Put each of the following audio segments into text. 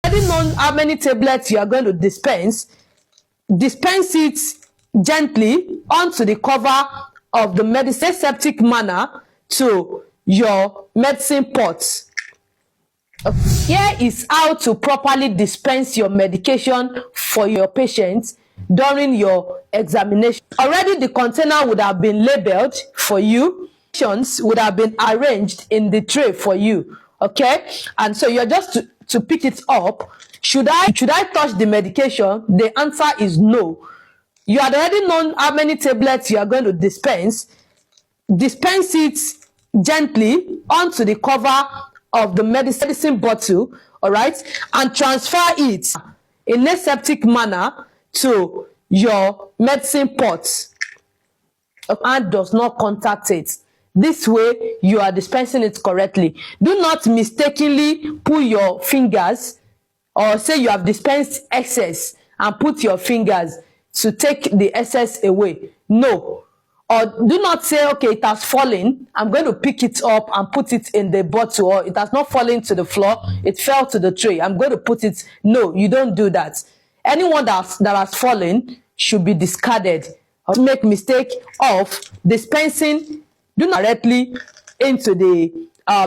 already known how many tablets you are going to dispense it gently onto the cover of the medicine septic manner to your medicine pot. Here is how to properly dispense your medication for your patients during your examination. Already the container would have been labeled for you. Would have been arranged in the tray for you, okay? And so you're just to pick it up. Should I touch the medication? The answer is no. You had already known how many tablets you are going to dispense it gently onto the cover of the medicine bottle, all right, and transfer it in a septic manner to your medicine pot and does not contact it. This way you are dispensing it correctly. Do not mistakenly pull your fingers or say you have dispensed excess and put your fingers to take the excess away. No. Or do not say, okay, it has fallen, I'm going to pick it up and put it in the bottle, or it has not fallen to the floor, it fell to the tray, I'm going to put it. No, you don't do that. Anyone that has fallen should be discarded. Or make mistake of dispensing, do not directly into the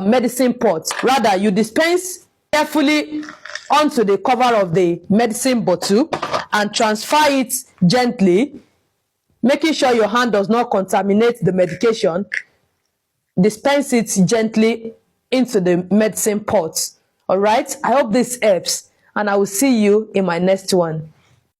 medicine pot. Rather, you dispense carefully onto the cover of the medicine bottle and transfer it gently, making sure your hand does not contaminate the medication. Dispense it gently into the medicine pot. All right, I hope this helps, and I will see you in my next one.